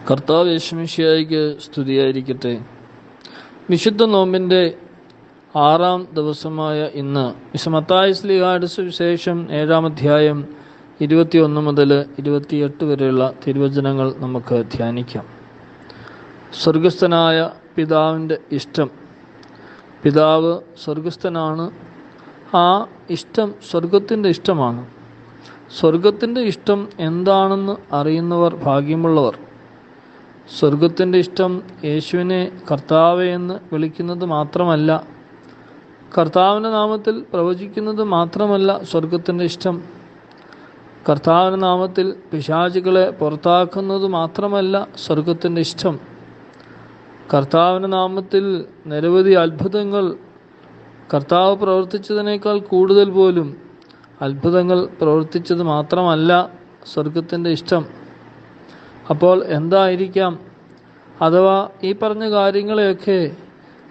കർത്താവ് യേശുമിശിഹായ്ക്ക് സ്തുതിയായിരിക്കട്ടെ. വിശുദ്ധ നോമ്പിൻ്റെ 6-ാം ദിവസമായ ഇന്ന് വിശുദ്ധ മത്തായി ശ്ലീഹായുടെ സുവിശേഷം 7-ാം അധ്യായം 21 മുതൽ 28 വരെയുള്ള തിരുവചനങ്ങൾ നമുക്ക് ധ്യാനിക്കാം. സ്വർഗസ്ഥനായ പിതാവിൻ്റെ ഇഷ്ടം. പിതാവ് സ്വർഗസ്ഥനാണ്. ആ ഇഷ്ടം സ്വർഗത്തിൻ്റെ ഇഷ്ടമാണ്. സ്വർഗത്തിൻ്റെ ഇഷ്ടം എന്താണെന്ന് അറിയുന്നവർ ഭാഗ്യമുള്ളവർ. സ്വർഗത്തിൻ്റെ ഇഷ്ടം യേശുവിനെ കർത്താവേ എന്ന് വിളിക്കുന്നത് മാത്രമല്ല, കർത്താവിൻ്റെ നാമത്തിൽ പ്രവചിക്കുന്നത് മാത്രമല്ല സ്വർഗത്തിൻ്റെ ഇഷ്ടം. കർത്താവിൻ്റെ നാമത്തിൽ പിശാചുകളെ പുറത്താക്കുന്നത് മാത്രമല്ല സ്വർഗത്തിൻ്റെ ഇഷ്ടം. കർത്താവിൻ്റെ നാമത്തിൽ നിരവധി അത്ഭുതങ്ങൾ കർത്താവ് പ്രവർത്തിച്ചതിനേക്കാൾ കൂടുതൽ പോലും അത്ഭുതങ്ങൾ പ്രവർത്തിച്ചത് മാത്രമല്ല സ്വർഗത്തിൻ്റെ ഇഷ്ടം. അപ്പോൾ എന്തായിരിക്കാം, അഥവാ ഈ പറഞ്ഞ കാര്യങ്ങളെയൊക്കെ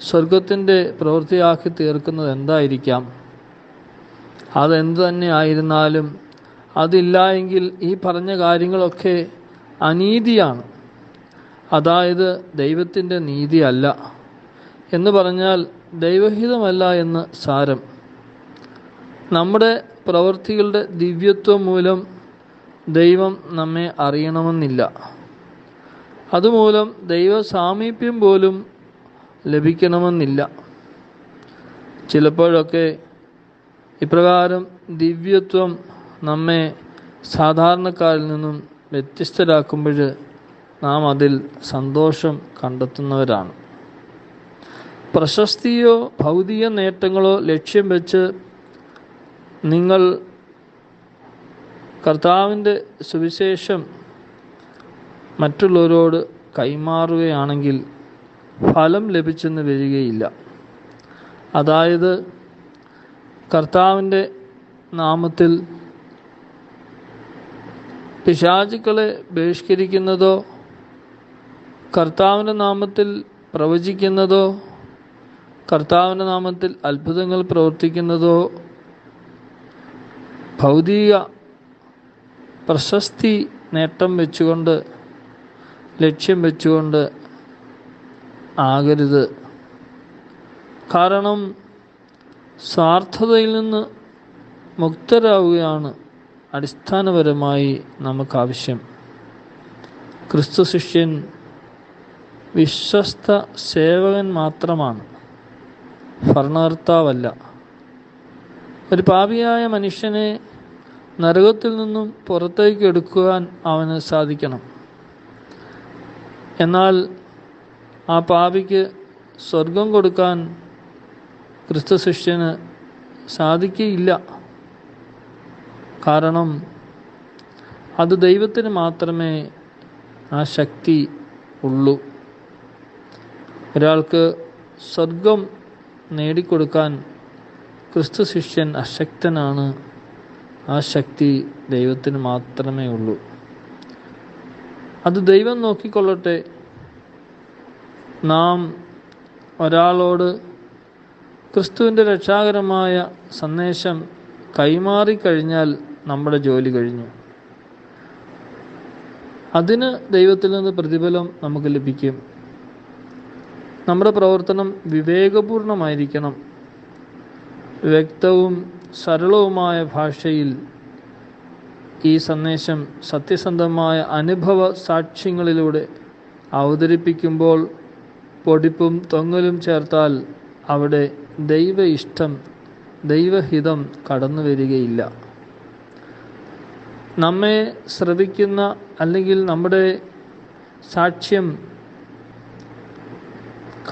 സ്വർഗത്തിൻ്റെ പ്രവൃത്തിയാക്കി തീർക്കുന്നത് എന്തായിരിക്കാം? അതെന്ത് തന്നെ ആയിരുന്നാലും അതില്ല എങ്കിൽ ഈ പറഞ്ഞ കാര്യങ്ങളൊക്കെ അനീതിയാണ്. അതായത് ദൈവത്തിൻ്റെ നീതിയല്ല എന്ന് പറഞ്ഞാൽ ദൈവഹിതമല്ല എന്ന് സാരം. നമ്മുടെ പ്രവൃത്തികളുടെ ദിവ്യത്വം മൂലം ദൈവം നമ്മെ അറിയണമെന്നില്ല. അതുമൂലം ദൈവ സാമീപ്യം പോലും ലഭിക്കണമെന്നില്ല. ചിലപ്പോഴൊക്കെ ഇപ്രകാരം ദിവ്യത്വം നമ്മെ സാധാരണക്കാരിൽ നിന്നും വ്യത്യസ്തരാക്കുമ്പോൾ നാം അതിൽ സന്തോഷം കണ്ടെത്തുന്നവരാണ്. പ്രശസ്തിയോ ഭൗതിക നേട്ടങ്ങളോ ലക്ഷ്യം വെച്ച് നിങ്ങൾ കർത്താവിൻ്റെ സുവിശേഷം മറ്റുള്ളവരോട് കൈമാറുകയാണെങ്കിൽ ഫലം ലഭിച്ചെന്ന് വരികയില്ല. അതായത് കർത്താവിൻ്റെ നാമത്തിൽ പിശാചുക്കളെ ബഹിഷ്കരിക്കുന്നതോ കർത്താവിൻ്റെ നാമത്തിൽ പ്രവചിക്കുന്നതോ കർത്താവിൻ്റെ നാമത്തിൽ അത്ഭുതങ്ങൾ പ്രവർത്തിക്കുന്നതോ ഭൗതിക പ്രശസ്തി നേട്ടം വെച്ചുകൊണ്ട് ലക്ഷ്യം വെച്ചുകൊണ്ട് ആകരുത്. കാരണം സ്വാർത്ഥതയിൽ നിന്ന് മുക്തരാവുകയാണ് അടിസ്ഥാനപരമായി നമുക്കാവശ്യം. ക്രിസ്തു ശിഷ്യൻ വിശ്വസ്ത സേവകൻ മാത്രമാണ്, ഭരണകർത്താവല്ല. ഒരു പാപിയായ മനുഷ്യനെ നരകത്തിൽ നിന്നും പുറത്തേക്ക് എടുക്കുവാൻ അവന് സാധിക്കണം. എന്നാൽ ആ പാപിക്ക് സ്വർഗം കൊടുക്കാൻ ക്രിസ്തു ശിഷ്യന് സാധിക്കുകയില്ല. കാരണം അത് ദൈവത്തിന് മാത്രമേ ആ ശക്തി ഉള്ളൂ. ഒരാൾക്ക് സ്വർഗം നേടിക്കൊടുക്കാൻ ക്രിസ്തു ശിഷ്യൻ അശക്തനാണ്. ആ ശക്തി ദൈവത്തിന് മാത്രമേ ഉള്ളൂ. അത് ദൈവം നോക്കിക്കൊള്ളട്ടെ. നാം ഒരാളോട് ക്രിസ്തുവിൻ്റെ രക്ഷാകരമായ സന്ദേശം കൈമാറിക്കഴിഞ്ഞാൽ നമ്മുടെ ജോലി കഴിഞ്ഞു. അതിന് ദൈവത്തിൽ നിന്ന് പ്രതിഫലം നമുക്ക് ലഭിക്കും. നമ്മുടെ പ്രവർത്തനം വിവേകപൂർണമായിരിക്കണം. വ്യക്തവും സരളവുമായ ഭാഷയിൽ ഈ സന്ദേശം സത്യസന്ധമായ അനുഭവ സാക്ഷ്യങ്ങളിലൂടെ അവതരിപ്പിക്കുമ്പോൾ പൊടിപ്പും തൊങ്ങലും ചേർത്താൽ അവിടെ ദൈവ ഇഷ്ടം, ദൈവഹിതം കടന്നു വരികയില്ല. നമ്മെ ശ്രവിക്കുന്ന അല്ലെങ്കിൽ നമ്മുടെ സാക്ഷ്യം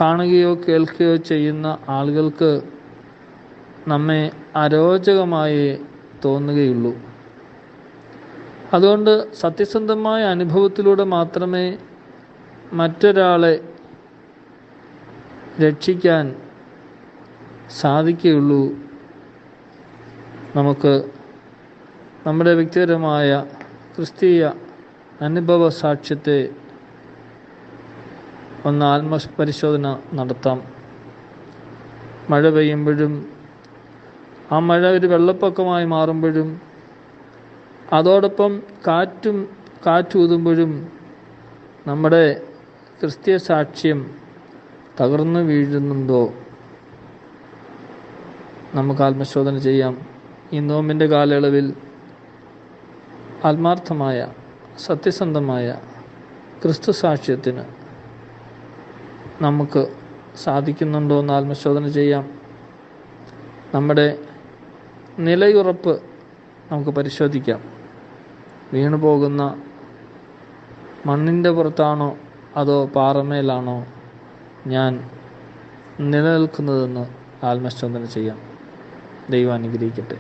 കാണുകയോ കേൾക്കുകയോ ചെയ്യുന്ന ആളുകൾക്ക് നമ്മെ അരോചകമായി തോന്നുകയുള്ളൂ. അതുകൊണ്ട് സത്യസന്ധമായ അനുഭവത്തിലൂടെ മാത്രമേ മറ്റൊരാളെ രക്ഷിക്കാൻ സാധിക്കുകയുള്ളൂ. നമുക്ക് നമ്മുടെ വ്യക്തിപരമായ ക്രിസ്തീയ അനുഭവ സാക്ഷ്യത്തെ ഒന്ന് ആത്മപരിശോധന നടത്താം. മഴ പെയ്യുമ്പോഴും ആ മഴ ഒരു വെള്ളപ്പൊക്കമായി മാറുമ്പോഴും അതോടൊപ്പം കാറ്റൂതുമ്പോഴും നമ്മുടെ ക്രിസ്തീയ സാക്ഷ്യം തകർന്നു വീഴുന്നുണ്ടോ? നമുക്ക് ആത്മശോധന ചെയ്യാം. ഈ നോമ്പിൻ്റെ കാലയളവിൽ ആത്മാർത്ഥമായ സത്യസന്ധമായ ക്രിസ്തു സാക്ഷ്യത്തിന് നമുക്ക് സാധിക്കുന്നുണ്ടോ എന്ന് ആത്മശോധന ചെയ്യാം. നമ്മുടെ നിലയുറപ്പ് നമുക്ക് പരിശോധിക്കാം. വീണുപോകുന്ന മണ്ണിൻ്റെ പുറത്താണോ അതോ പാറമേലാണോ ഞാൻ നിലനിൽക്കുന്നതെന്ന് ആത്മശോധന ചെയ്യാം. ദൈവം അനുഗ്രഹിക്കട്ടെ.